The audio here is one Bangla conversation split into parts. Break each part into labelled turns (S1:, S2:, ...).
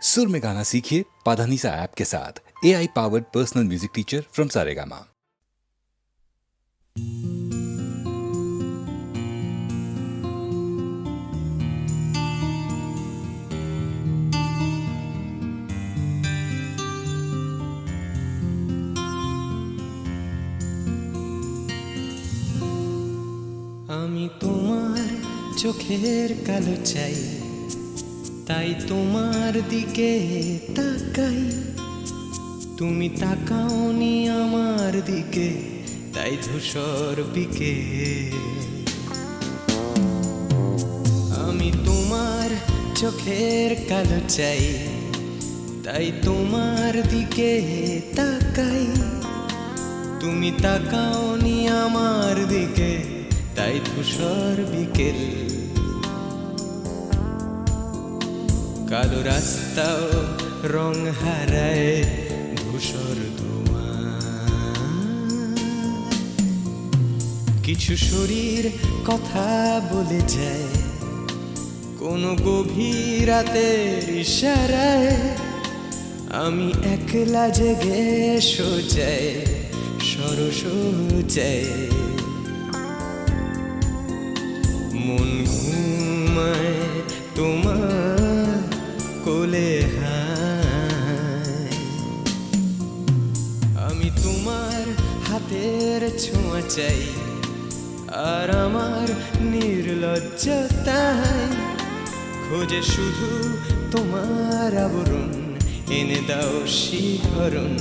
S1: सुर में गाना सीखिए पाधानीसा ऐप के साथ। AI powered personal music teacher from Saregama.
S2: আমি তোমার চোখের কালো চাই, তাই তোমার দিকে তাকাই। তুমি তাকাওনি আমার দিকে, তাই ধূসর বিকে। আমি তোমার চোখের কালো চাই, তাই তোমার দিকে তাকাই। তুমি তাকাওনি আমার দিকে, তাই ধূসর বিকেল। কালো রাস্তাও রং হারায় ধূসর ধোঁয়া। কিছু শরীর কথা বলে যায় কোনো গভীর রাতের ইশারায়। আমি একলা জেগে সোজায় সরসোজায়। মন ঘুমায় তোমার কোলে হায়। আমি তোমার হাতের ছোঁয়া চাই, আর আমার নির্লজ্জতায় খোঁজে শুধু তোমার আবরণ। এনে দাও শিহরণ।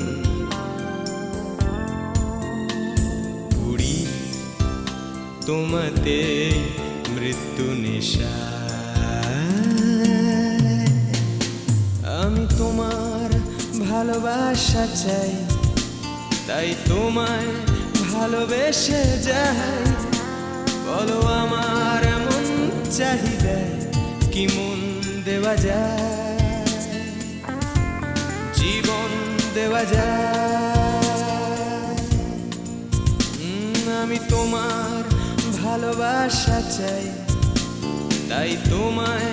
S2: পুরি তোমাতে মৃত্যু নেশা। আমি তোমার ভালোবাসা চাই, তাই তোমায় ভালোবেসে যাই। বলো আমার এমন চাহিদা কি মন দেওয়া যায়, জীবন দেওয়া যায়। আমি তোমার ভালোবাসা চাই, তাই তোমায়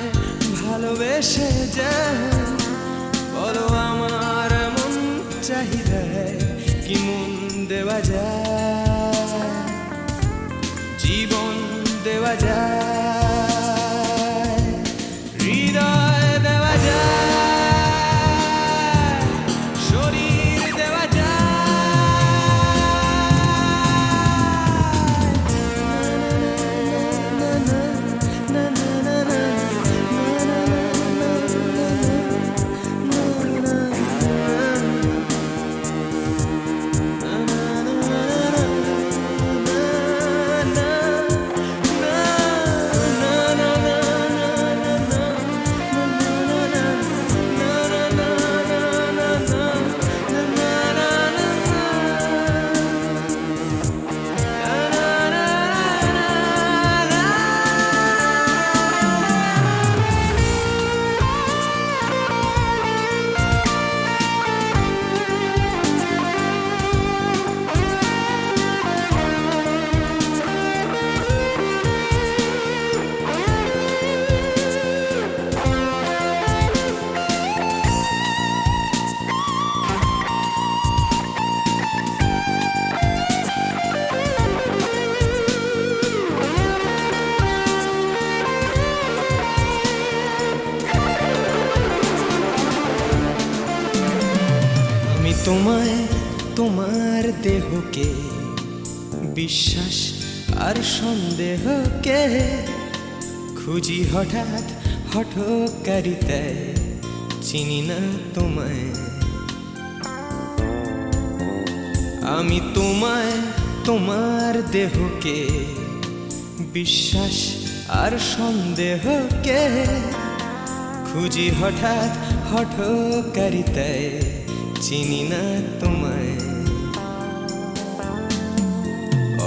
S2: ভালোবেসে যাই। বলো আমার এমন চাহিদা কি মন দেওয়া যায়, জীবন দেওয়া যায়, হৃদয় দেওয়া যায়, শরীর দেওয়া তোমায় তোমার দেহকে বিশ্বাস আর সন্দেহকে খুঁজি হঠাৎ হঠকারিতায়। চিনি না তোমায় আমি, তোমায় তোমার দেহকে বিশ্বাস আর সন্দেহকে খুঁজি হঠাৎ হঠকারিতায়। চিনি না তোমায়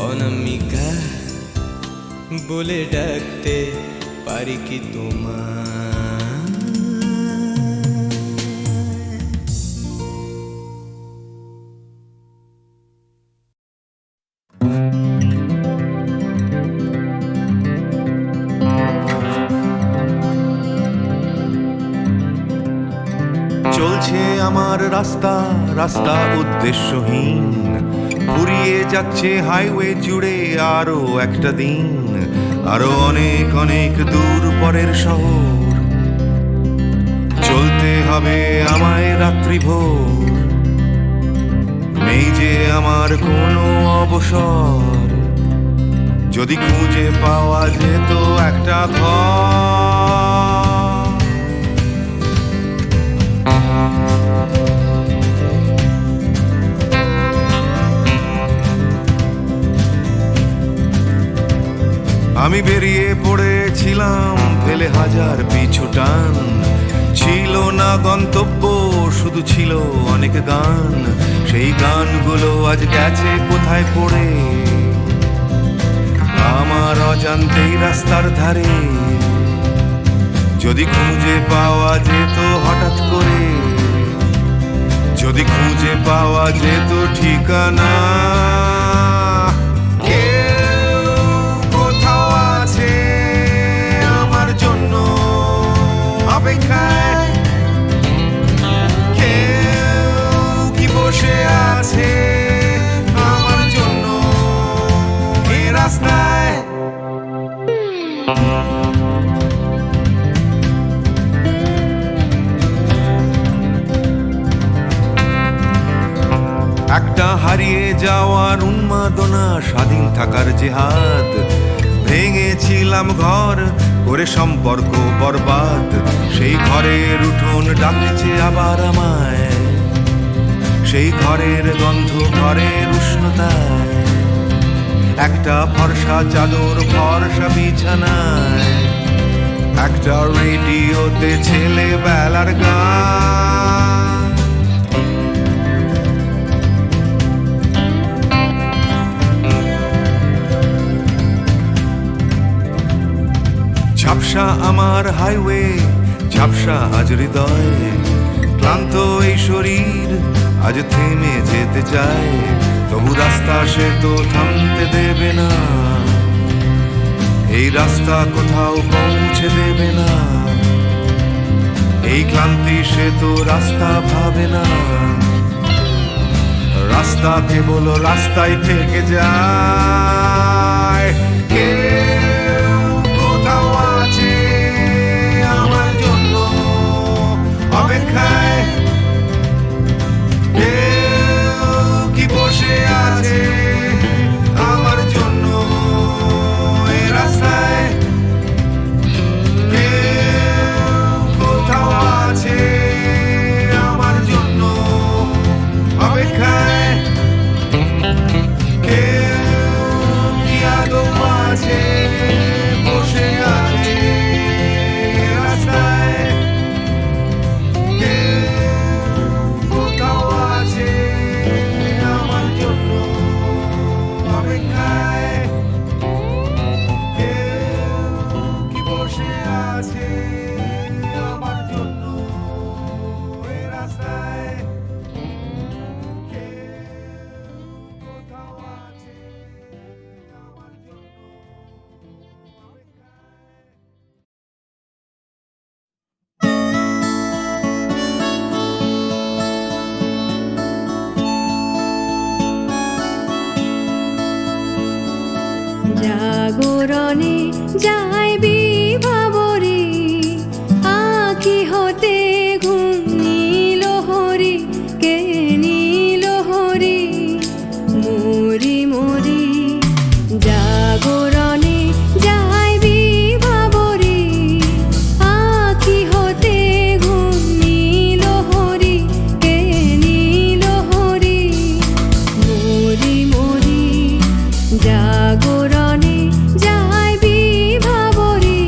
S2: অনামিকা বলে ডাকতে পারি কি তোমায়?
S3: চলছে আমার রাস্তা রাস্তা উদ্দেশ্যহীন, ফুরিয়ে যাচ্ছে হাইওয়ে জুড়ে আরো একটা দিন, আরো অনেক অনেক দূর পরের শহর। চলতে হবে আমায় রাত্রি ভোর, নেই যে আমার কোনো অবসর। যদি খুঁজে পাওয়া যেত একটা ঘর, আমি বেরিয়ে পড়েছিলাম ফেলে হাজার পিছু টান। ছিল না গন্তব্য, শুধু ছিল অনেক গান। সেই গানগুলো আজ গেছে কোথায় পড়ে, আমার অজান্তেই রাস্তার ধারে। যদি খুঁজে পাওয়া যেত হঠাৎ করে, যদি খুঁজে পাওয়া যেত ঠিকানা। অপেক্ষায় কেউ কি বসে আছে আমার জন্য এই রাস্তায়? একটা হারিয়ে যাওয়ার উন্মাদনা, স্বাধীন থাকার জেহাদ। ভেঙেছিলাম ঘর করে সম্পর্ক বরবাদ, সেই ঘরের উঠোন ডাকছে আবার আমায়। সেই ঘরের গন্ধ, ঘরের উষ্ণতায়, একটা ফর্সা চাদর, ফর্সা বিছানায়, একটা রেডিওতে ছেলেবেলার গান। ঝাপসা আমার হাইওয়ে, ঝাপসা আজ হৃদয়। ক্লান্ত এই শরীর আজ থেমে যেতে চায়, তবু রাস্তা সে তো থামতে দেবে না। এই রাস্তা কোথাও পৌঁছে দেবে না। এই ক্লান্তি সে তো রাস্তা ভাবে না। রাস্তা কেবল রাস্তায় থেকে যায়। অপেক্ষায় কেউ কি বসে আছে আমার জন্য এই রাস্তায়? কেউ কোথাও আছে আমার জন্য অপেক্ষায়? কেউ কি আদৌ আছে বসে আছে রাস্তায়?
S4: জাগরণে যাই বিভাবরে, আঁখি হতে ঘুম নীল হরি, কে নীল হরি মরি মরি। জাগরণে যাই বিভাবরে, আঁখি হতে ঘুম নীল হরি, কে নীল হরি মরি মরি। জাগরণে যাই বিভাবরে,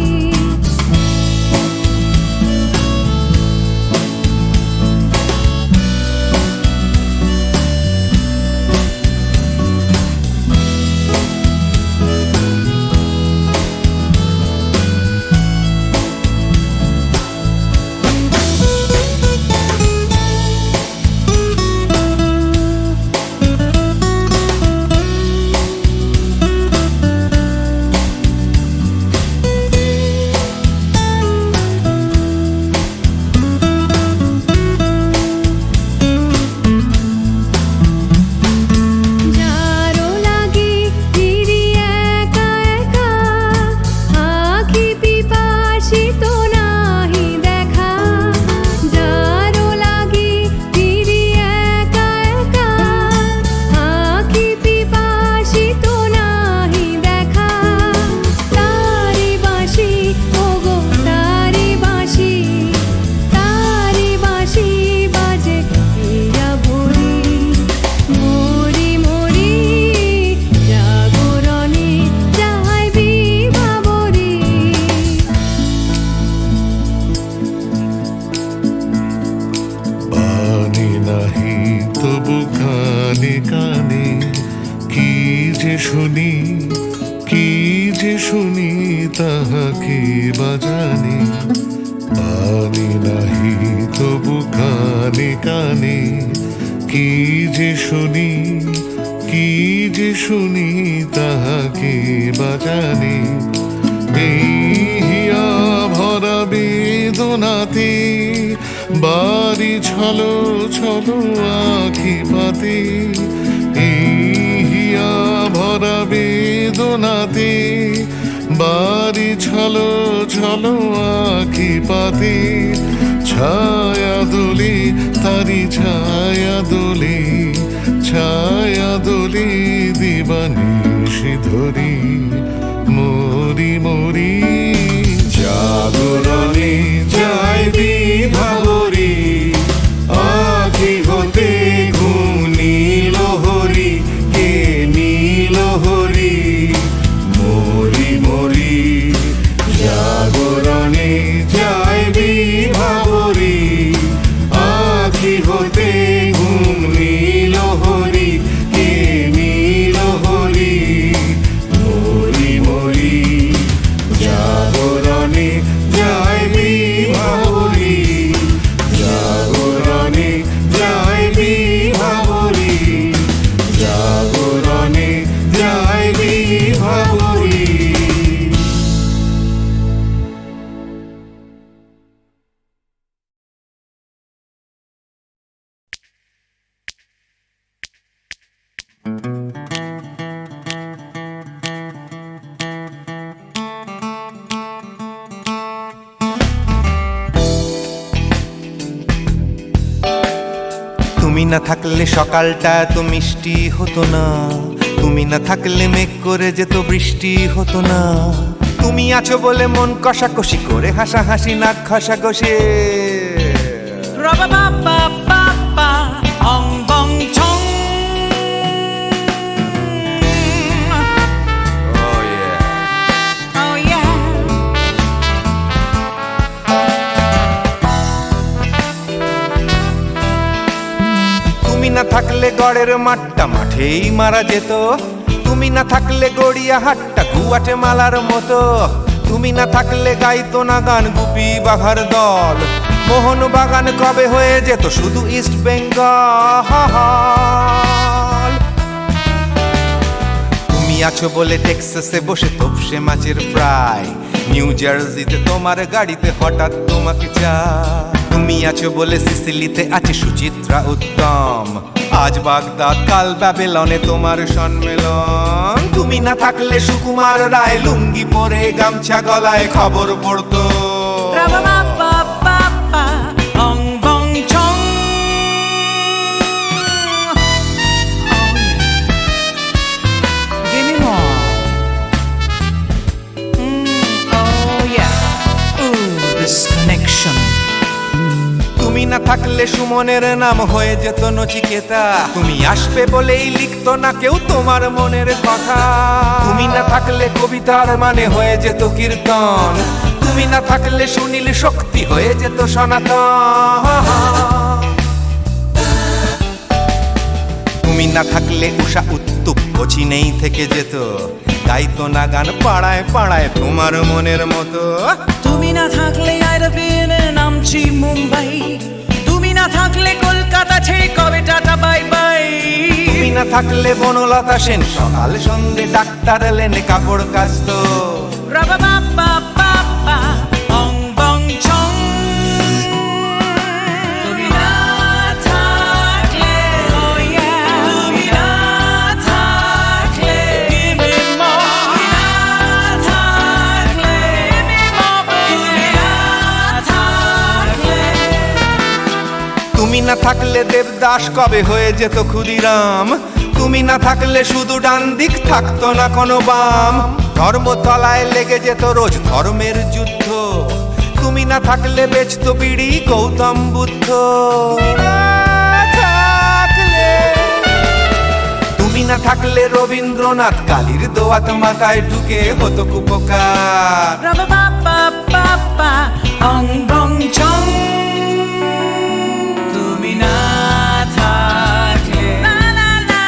S5: কানে কানে কি যে শুনি, কি যে শুনি তাহাকে বাজানে। পানি নাহি তবু কানে কানে কি যে শুনি, কি যে শুনি তাহাকে বাজানে। এই হিয়া ভরা বেদনাতে বাড়ি ছলো ছলো আখি পাতে। এই হিয়া ভরা বেদনাতে বাড়ি ছলো ছলো আখি পাতে। ছায়া দোলে তারি ছায়া দোলে, ছায়া দোলে দিবানিশি ধরি মরি মরি। জাগরণে যায় বিভাবরী, আখি হতে ঘুম নীল হরি, কে নীল হরি মরি মরি। জাগরণে যায় বিভাবরী, আখি হতে ঘুম নীল হরি, কে নীল হরি মরি মরি। জাগরণে যায় বিভাবরী, জাগরণে যায় বিভাবরী, জাগরণে যায় বিভাবরী।
S2: তুমি না থাকলে সকালটা এত মিষ্টি হতো না, তুমি না থাকলে মেঘ করে যেত বৃষ্টি হতো না। তুমি আছো বলে মন কষাকষি করে হাসাহাসি নাক ঘষাঘষি। তুমি না থাকলে গড়ের মাঠটা মাঠেই মারা যেত, তুমি না থাকলে গড়িয়া হাটটা গুয়াটে মালার মতো। তুমি না থাকলে গাইতো না গান গুপি বাঘার দল, মোহন বাগান কবে হয়ে যেত শুধু ইস্ট বেঙ্গল। তুমি আছো বলে টেক্সাসে বসে তোপসে মাছের ফ্রাই, নিউ জার্সিতে তোমার গাড়িতে হঠাৎ তোমাকে চাই। তুমি আছো বলে সিসিলিতে আছে সুচিত্রা উত্তম, আজ বাগদাদ কাল ব্যাবিলনে তোমার সম্মেলন। তুমি না থাকলে সুকুমার রায় লুঙ্গি পরে গামছা গলায় খবর পড়তো। তুমি না থাকলে সুমনের নাম হয়ে যেত নচিকেতা, তুমি আসবে বলেই লিখতো না কেউ তোমার মনের কথা। তুমি না থাকলে কবিতার মানে হয়ে যেত কীর্তন, তুমি না থাকলে সুনীল শক্তি হয়ে যেত সনাতন। তুমি না থাকলে উষা উত্তুপ কোচিনেই থেকে যেত, গাইতো না গান পাড়ায় পাড়ায় তোমার মনের মতো।
S6: তুমি না থাকলে আইরবিনে নামছি মুম্বাই, তুমি না থাকলে কলকাতা ছেড়ে কবে টাটা বাই বাই।
S2: তুমি না থাকলে বনলতা সেন সকাল সন্ধে ডাক্তার লেনে কাপড় কাচতো।
S6: অং বং ছং। তুমি না থাকলে, oh yeah, তুমি না থাকলে, give me more. তুমি না থাকলে, give me more. তুমি না থাকলে।
S2: তুমি না থাকলে দেবদাস কবে হয়ে যেত ক্ষুদিরাম, তুমি না থাকলে শুধু ডান দিক থাকতো না কোনো বাম। ধর্মতলায় লেগে যেত রোজ ধর্মের যুদ্ধ, তুমি না থাকলে বেচতো বিড়ি গৌতম বুদ্ধ। তুমি না থাকলে রবীন্দ্রনাথ কালীর দোয়াত মাথায় ঢুকে হতো কুপকার।
S6: অং বং ছং। তুমি না থাকলে, না না না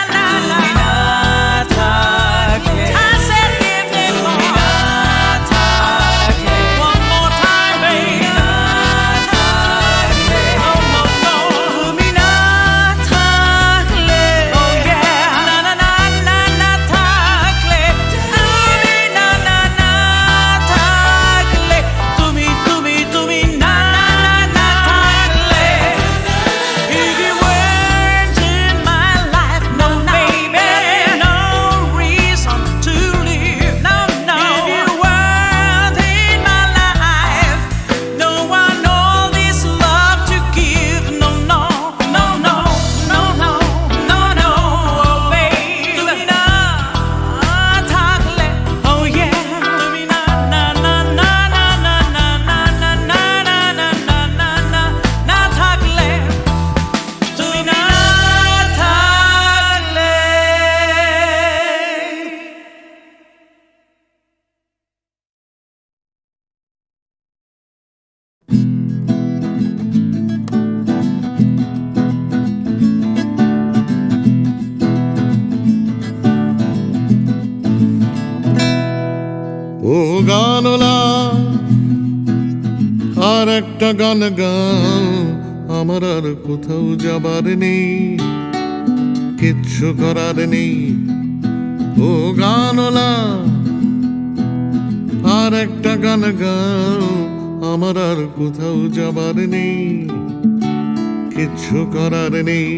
S3: আর একটা গান গাও, আমার আর কোথাও যাবার নেই, কিচ্ছু করার নেই ও গানলা। আর একটা গান গাও, আমার আর কোথাও যাবার নেই, কিচ্ছু করার নেই।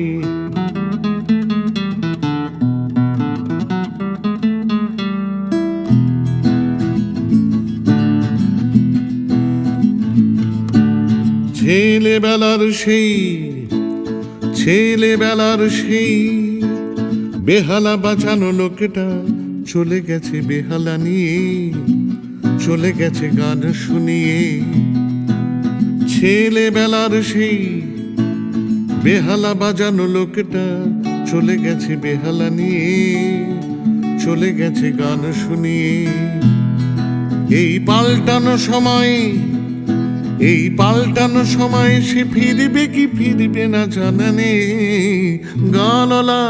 S3: ছেলেবেলার সেই বেহালা বাঁচানো লোকটা চলে গেছে বেহালা নিয়ে, চলে গেছে গান শুনিয়ে। ছেলেবেলার সেই বেহালা বাজানো লোকটা চলে গেছে বেহালা নিয়ে, চলে গেছে গান শুনিয়ে। এই পাল্টানো সময় সে ফিরবে কি ফিরবে না জানা নেই গানলা।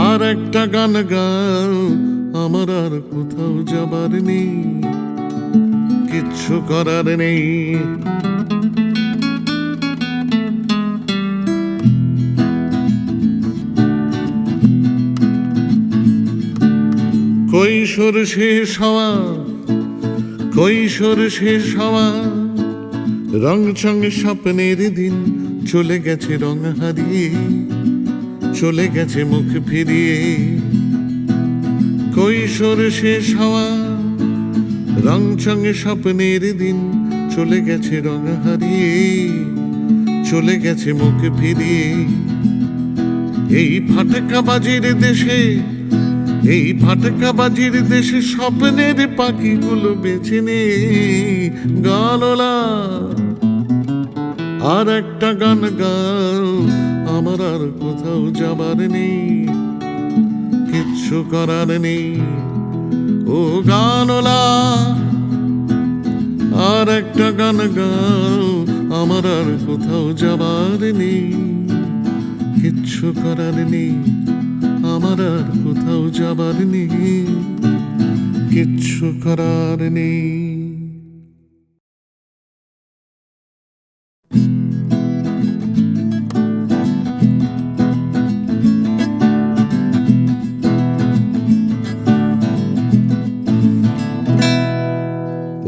S3: আর একটা গান গাও, আমার আর কোথাও যাবার নেই, কিচ্ছু করার নেই। কৈশোর শেষ হওয়া রং চং স্বপ্নের দিন চলে গেছে রং হারিয়ে, চলে গেছে মুখ ফিরিয়ে। কৈশোর শেষ হওয়া রং চং স্বপ্নের দিন চলে গেছে রং হারিয়ে, চলে গেছে মুখ ফিরিয়ে। এই ফাটকাবাজির দেশে স্বপ্নের পাখিগুলো বেছে নে গানলা। আর একটা গান গাও, আমার আর কোথাও যাবার নেই, কিচ্ছু করার নেই ও গানলা। আর একটা গান গাও, আমার আর কোথাও যাবার নেই, কিচ্ছু করার নেই, আমার আর কোথাও যাবার নেই, কিচ্ছু করার নেই।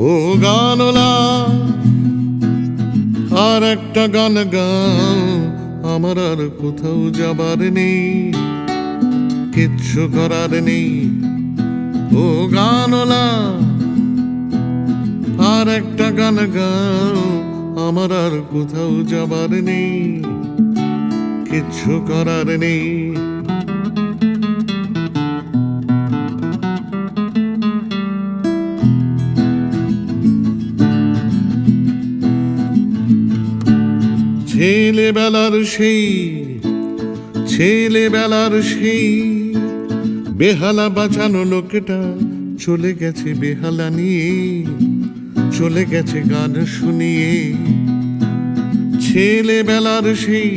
S3: ও গানলা, আর একটা গান গাও, আমার আর কোথাও যাবার নেই, কিচ্ছু করার নেই ও গানলা। আর একটা গান গাও, আমার আর কোথাও যাবার নেই, কিচ্ছু করার নেই। ছেলেবেলার সেই বেহালা বাঁচানো লোকটা চলে গেছে বেহালা নিয়ে, চলে গেছে গান শুনিয়ে। ছেলেবেলার সেই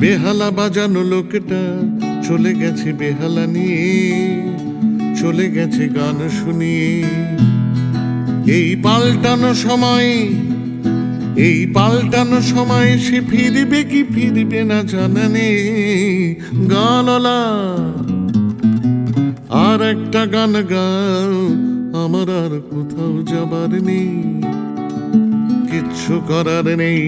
S3: বেহালা বাজানো লোকটা চলে গেছে বেহালা নিয়ে, চলে গেছে গান শুনিয়ে। এই পাল্টানো সময় সে ফিরবে কি ফিরবে না জানা নেই গানলা। আর একটা গান গাও, আমার আর কোথাও যাবার নেই, কিচ্ছু করার নেই।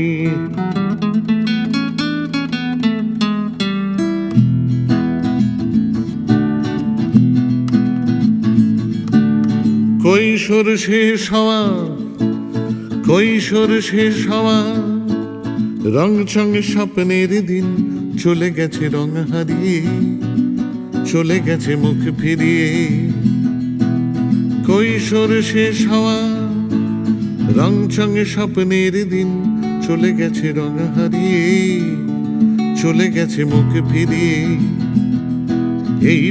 S3: কৈশোর শেষ হওয়া রং চং স্বপ্নের দিন চলে গেছে রং হারিয়ে, চলে গেছে মুখ ফিরিয়ে। কৈশোর শেষ হওয়া রং চং স্বপ্নের দিন চলে গেছে রং হারিয়ে, চলে গেছে মুখ ফিরিয়ে। এই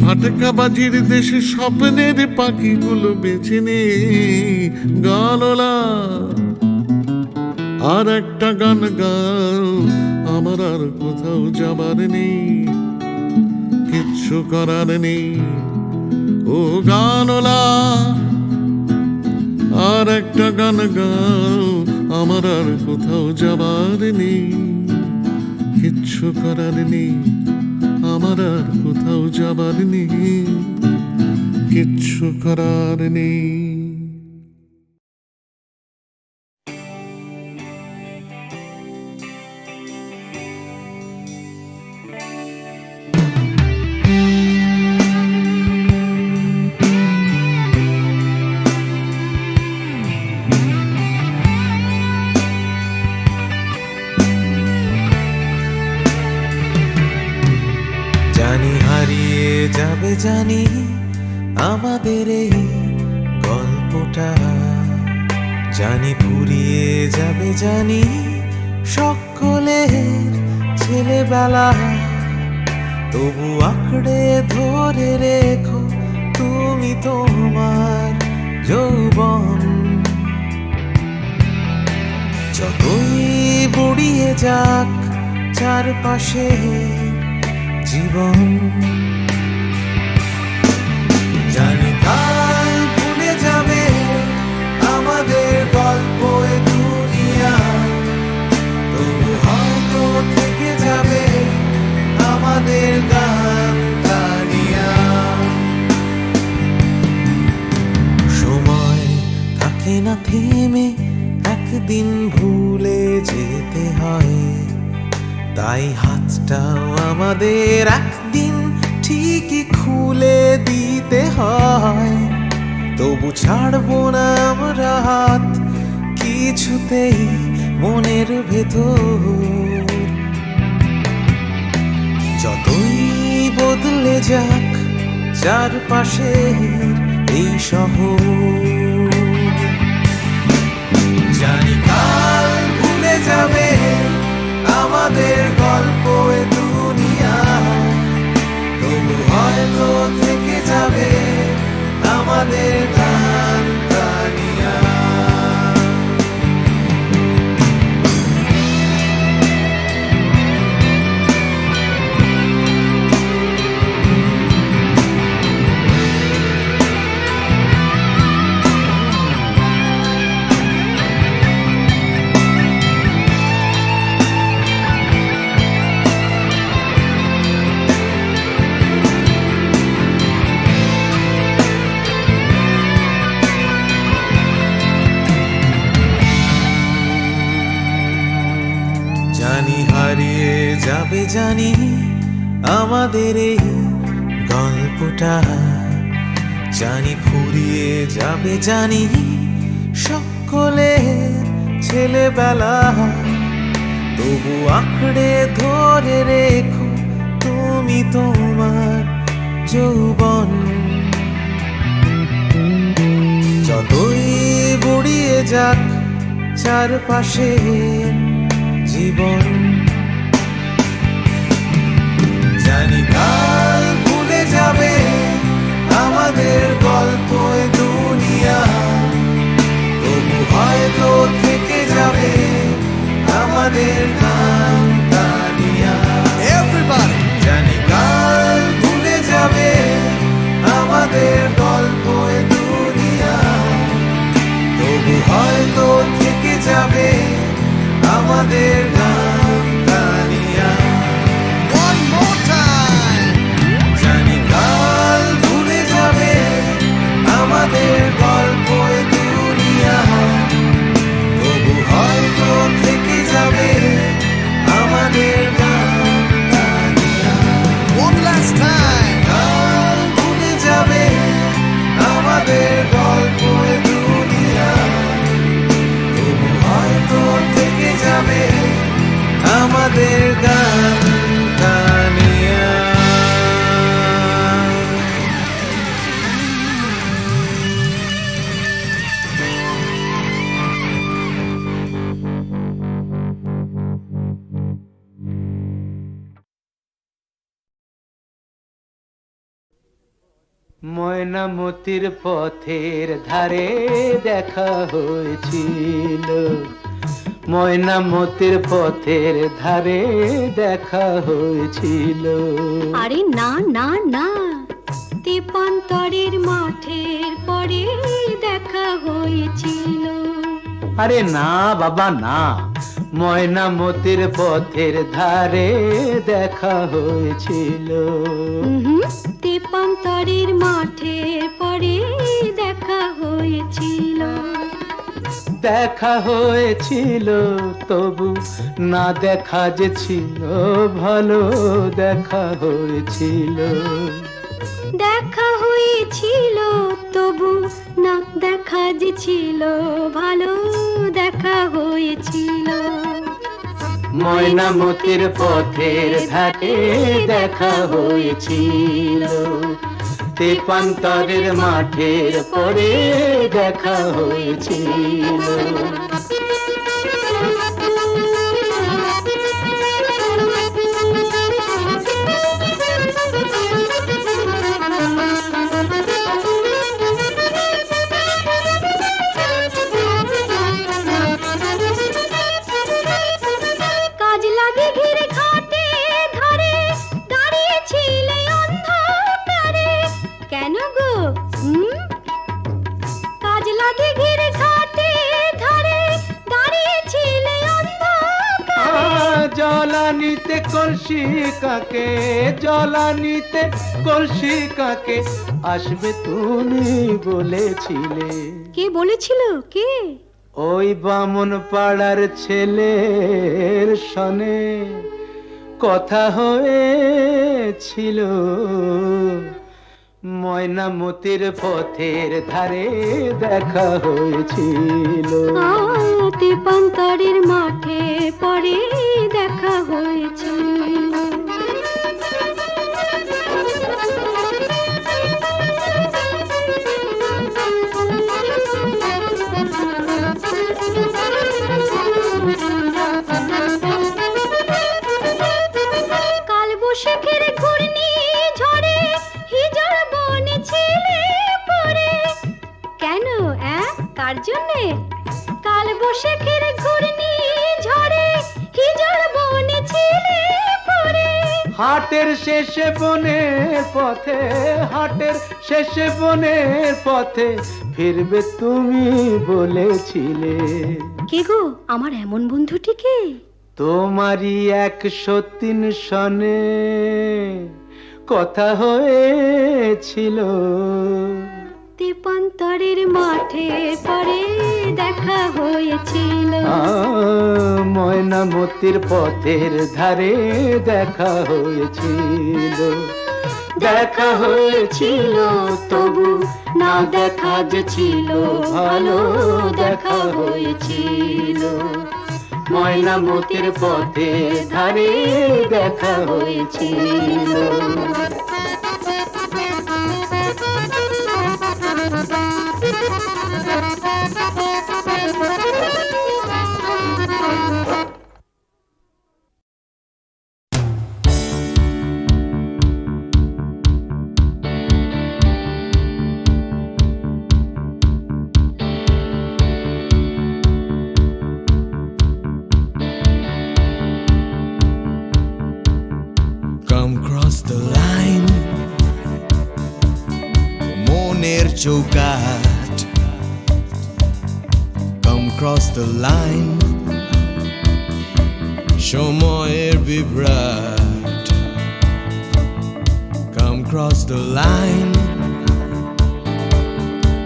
S3: ফাটকাবাজির দেশে স্বপ্নের পাখিগুলো বেছে নে গানলা। আর একটা গান গাও, আমার আর কোথাও যাবার নেই, কিচ্ছু করার নেই
S5: ও গানলা আর একটা গান গাও, আমার আর কোথাও যাবার নেই, কিচ্ছু করার নেই, আমার আর কোথাও যাবার নেই, কিচ্ছু করার নেই।
S7: জানি হারিয়ে যাবে, জানি আমাদের এই গল্পটা, জানি ফুরিয়ে যাবে, জানি সকলের ছেলেবেলা, তবু আঁকড়ে ধরে রেখো তুমি তোমার যৌবন। যতই বুড়িয়ে যাক চারপাশে জীবন, জানি কাল ভুলে যাবে আমাদের গল্প এ দুনিয়া, তবু হয়তো থেকে যাবে আমাদের গান গানিয়া। সময় থাকে না থেমে, একদিন ভুলে যেতে হয়, তাই হাতটাও আমাদের একদিন ঠিকই খুলে দিতে হয়। তবু ছাড়বো না আমরা হাত কিছুতেই মনের ভেতর, যতই বদলে যাক চারপাশের এই শহর। জানি কাল ভুলে যাবে আমাদের গল্প এ দুনিয়া, তবু হয়তো থেকে যাবে আমাদের গান গানিয়া। জানি হারিয়ে যাবে, জানি আমাদের এই গল্পটা, জানি ফুরিয়ে যাবে, জানি সকলের ছেলেবেলা, তবু আঁকড়ে ধরে রেখো তুমি তোমার যৌবন। যতই বুড়িয়ে যাক চারপাশে জীবন, জানি কাল ভুলে যাবে আমাদের গল্প এ দুনিয়া, তবু হয়তো থেকে যাবে আমাদের গান গানিয়া। Everybody! জানি কাল ভুলে যাবে আমাদের গল্প এ দুনিয়া, তবু হয়তো থেকে যাবে আমাদের গান গানিয়া। One more time! জানি কাল ভুলে যাবে আমাদের গল্প এ দুনিয়া, তবু হয়তো থেকে যাবে আমাদের গান গানিয়া। One last time! কাল ভুলে যাবে আমাদের গল্প এ দুনিয়া, তবু হয়তো থেকে যাবে আমাদের গান গানিয়া।
S8: ময়নামতির পথের ধারে দেখা হয়েছিল, ময়নামতির পথের ধারে দেখা হয়েছিল।
S4: আরে না না না, তেপান্তরের মাঠের পরে দেখা হয়েছিল।
S8: আরে না বাবা না, ময়নামতির পথের ধারে দেখা হয়েছিল।
S4: তেপান্তরের মাঠের পরে দেখা হয়েছিল।
S8: দেখা হয়েছিল তবু না দেখা যে ছিল ভালো, দেখা হয়েছিল।
S4: দেখা হয়েছিল তবু না দেখা যে ছিল ভালো, দেখা হয়েছিল।
S8: ময়নামতির পথের ধারে দেখা হয়েছিল। তেপান্তরের মাঠের পরে দেখা হয়েছিল। জলানিতে কলসি কাকে, জলানিতে কলসি কাকে আসবে তুমি বলেছিলে।
S4: কে বলেছিল? কে?
S8: ওই বামন পাড়ার ছেলের সনে কথা হয়েছিল। ময়নামতির পথের ধারে দেখা হয়েছিল।
S4: তেপান্তরের মাঠে পরে দেখা হয়েছিল। কাল বৈশাখের ঘূর্ণি ঝড়ে হিজড় বনে ছেলে পড়ে। কেন? কার জন্যে? কাল বৈশাখের ঘূর্ণি ঝড়ে হিজড় বনে ছেলে পড়ে।
S8: হাটের শেষে বনের পথে, হাটের শেষে বনের পথে ফিরবে তুমি বলেছিলে।
S4: কে গো আমার এমন বন্ধুটিকে?
S8: তোমারই 103 সনে কথা হয়েছিল।
S4: তেপান্তরের মাঠে পরে দেখা হয়েছিল।
S8: ময়নামতির পথের ধারে দেখা হয়েছিল। দেখা হয়েছিল তবু না দেখা যে ছিল ভালো, দেখা হয়েছিল। ময়নামতির পথের ধারে দেখা হয়েছিল।
S7: Come cross the line, মনের চৌকাঠ। Come cross the line, সময়ের বিভ্রাট। Come cross the line,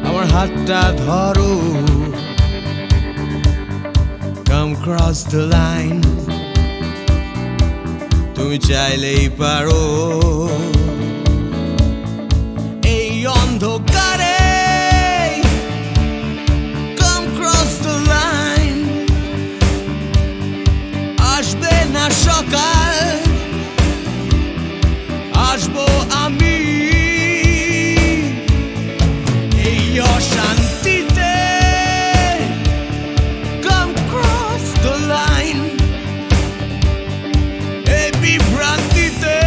S7: আমার হাতটা ধরো। Come cross the line, তুমি চাইলেই পারো। এই অন্ধকারে Come cross the line, আসবে না সকাল, আসবো আমি। এই অশান্তিতে Come cross the line, বিভ্রান্তিতে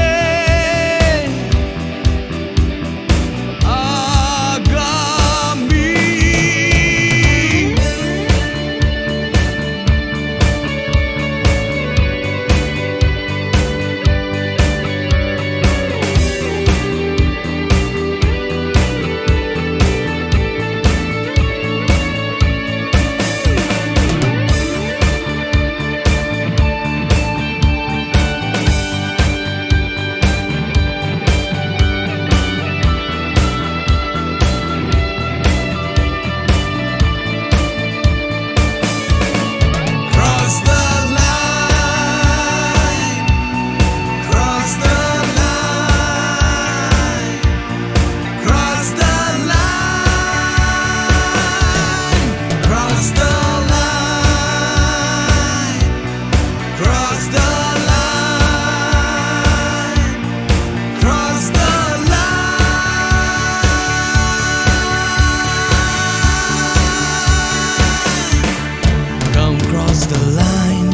S7: the line,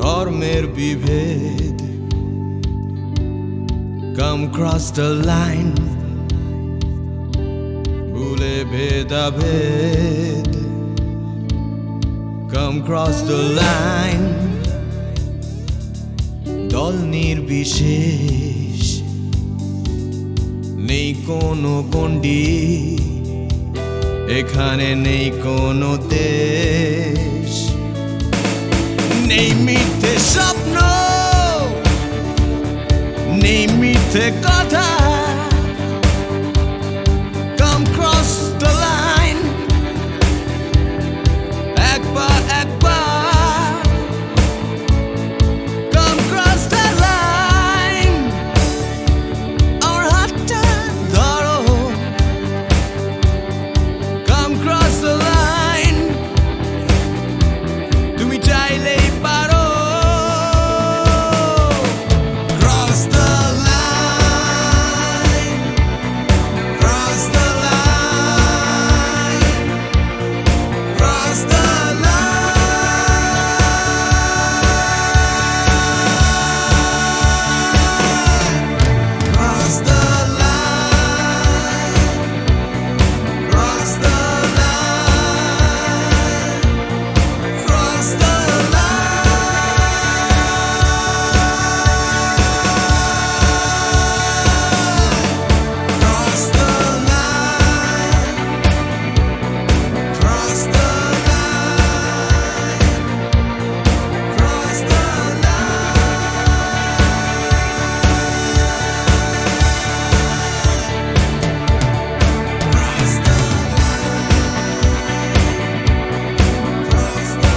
S7: ধর্মের বিভেদ, come cross the line, ভুলে ভেদাভেদ, come cross the line, দল নির্বিশেষ, নেই কোনো গণ্ডি, এখানে নেই কোনো দেশ, নেই মিথ্যে স্বপ্ন, নেই মিথ্যে কথা, come cross the line, একবার একবার, come cross the line, আমার হাতটা ধরো, come cross the line, তুমি চাইলেই পারো, cross the line, cross the line, cross the line, cross the line, cross the line, cross the line, cross the line, cross the line, cross the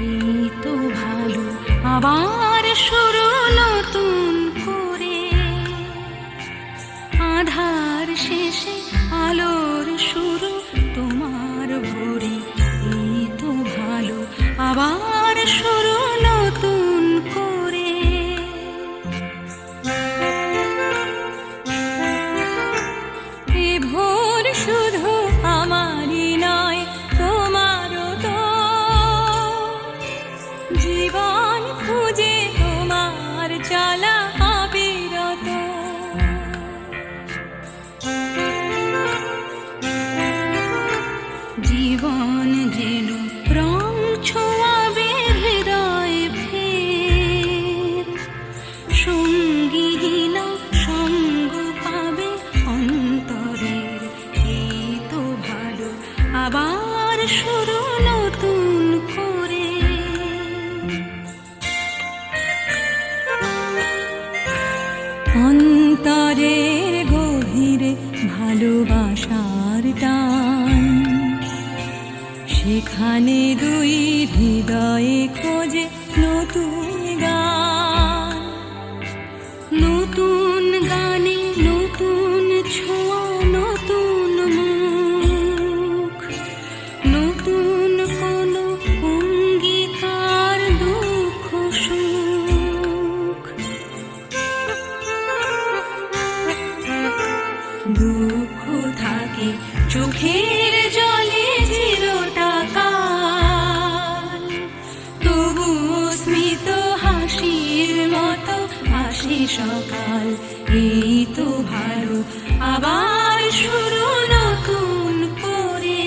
S4: এই তো ভালো আবার শুরু নতুন করে, আধার শেষে আলোর শুরু তোমার ভোরে। এই তো ভালো আবার শুরু নতুন করে, এ ভোর শুধু আমারই নয় তোমারও তো, জীবন খুঁজে তোমার চলা অবিরত। জীবন যেন রং ছোঁয়াবে হৃদয় ফের, সঙ্গীহীন সঙ্গ পাবে অন্তরের। এই তো ভালো আবার শুরু নতুন করে। অন্তরের গভীরে ভালোবাসার টান, সেখানে দুই হৃদয়ে খোঁজে নতুন গান। নতুন গানে নতুন ছোঁয়া, নতুন মুখ, নতুন কোনো অঙ্গীকার, দুঃখ সুখ। দুঃখ থাকে চোখের জলে চিরটা কাল, তবুও স্মিত হাসির মতো হাসি সকাল। এই তো ভালো আবার শুরু নতুন করে।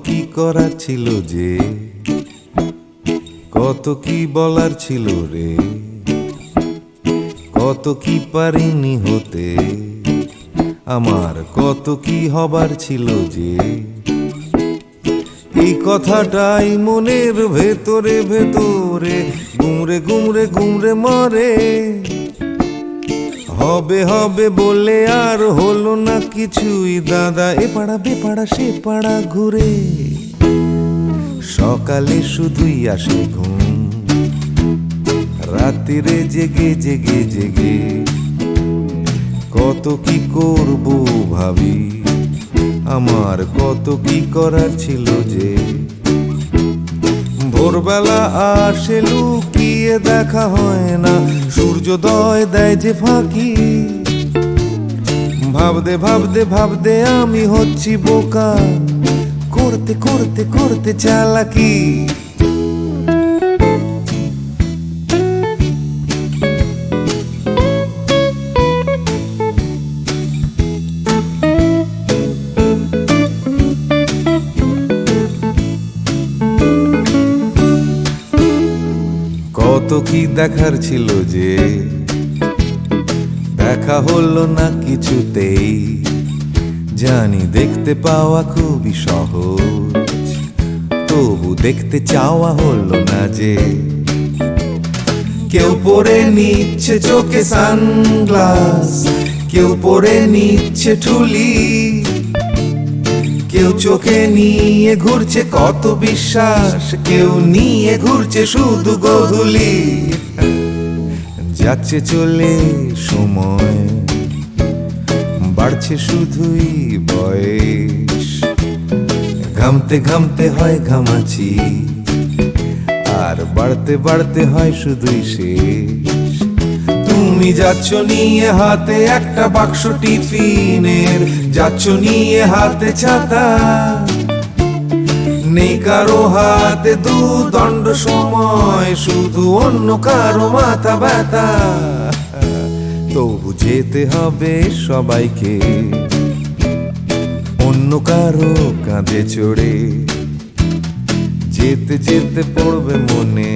S3: কি করার ছিল যে, কত কি বলার ছিল রে, কত কি পারিনি হতে, আমার কত কি হবার ছিল যে। এই কথাটাই মনের ভেতরে ভেতরে গুমরে গুমরে গুমরে মরে। হবে হবে বলে আর হলো না কিছুই দাদা, এ পাড়া বেপাড়া সে পাড়া ঘুরে। সকালে শুধুই আসে ঘুম, রাত্রিরে জেগে জেগে জেগে কত কি করব ভাবি, আমার কত কি করার ছিল যে। ভোরবেলা আসে লুকিয়ে দেখা হয় না, সূর্যোদয় দেয় যে ফাঁকি। ভাবতে ভাবতে ভাবতে আমি হচ্ছি বোকা, করতে করতে করতে চালাকি। কত কি দেখার ছিল যে, দেখা হলো না কিছুতেই। জানি দেখতে পাওয়া খুবই সহজ, তবু দেখতে চাওয়া হলো না যে। কেউ পরে নিচ্ছে চোখে সানগ্লাস, কেউ পরে নিচ্ছে ঠুলি, কেউ চোখে নিয়ে ঘুরছে কত বিশ্বাস, কেউ নিয়ে ঘুরছে শুধু গোধূলি। যাচ্ছে চলে সময়, বাড়ছে শুধুই বয়স। ঘামতে ঘামতে হয় ঘামাচি, আর বাড়তে বাড়তে হয় শুধুই শেষ। তুমি যাচ্ছ নিয়ে হাতে একটা বাক্স টিফিনের, যাচ্ছ নিয়ে হাতে ছাতা, নেই কারো হাতে দুদণ্ড সময়, শুধু অন্য কারো মাথা ব্যথা। তবু যেতে হবে সবাইকে অন্য কারো কাঁধে চড়ে। যেতে যেতে পড়বে মনে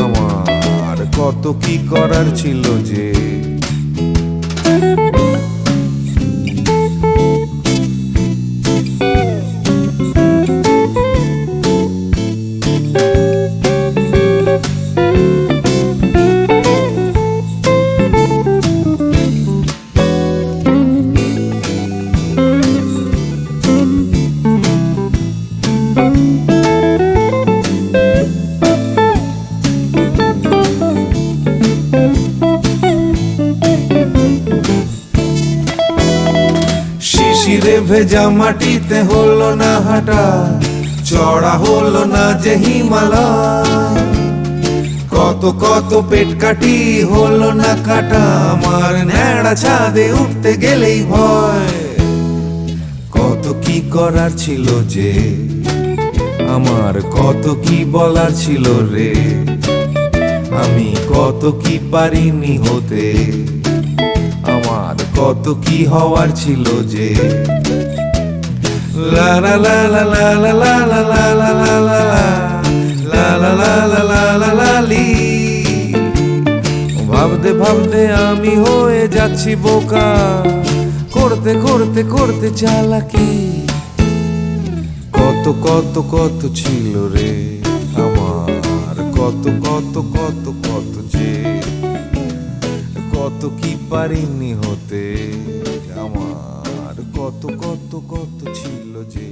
S3: আমার কত কি করার ছিল যে। শিশিরে ভেজা মাটিতে হলো না হাঁটা, চড়া হলো না যে হিমালয়। কত কত পেট কাটি হলো না কাটা, আমার ন্যাড়া ছাদে উঠতে গেলেই ভয়। কত কি করার ছিল যে, আমার কত কি বলার ছিল রে, আমি কত কি পারিনি হতে, আমার কত কি হওয়ার ছিল যে। লা লা লা লা লা লা লা লা লা লা লা লা লা লা লা লা লা লা লা লি। ভাবতে ভাবতে আমি হয়ে যাচ্ছি বোকা, করতে করতে করতে চালাকি। কত কত কত ছিল রে আমার, কত কত কত কত যে। কত কি পারিনি হতে, আমার কত কত কত ছিল যে।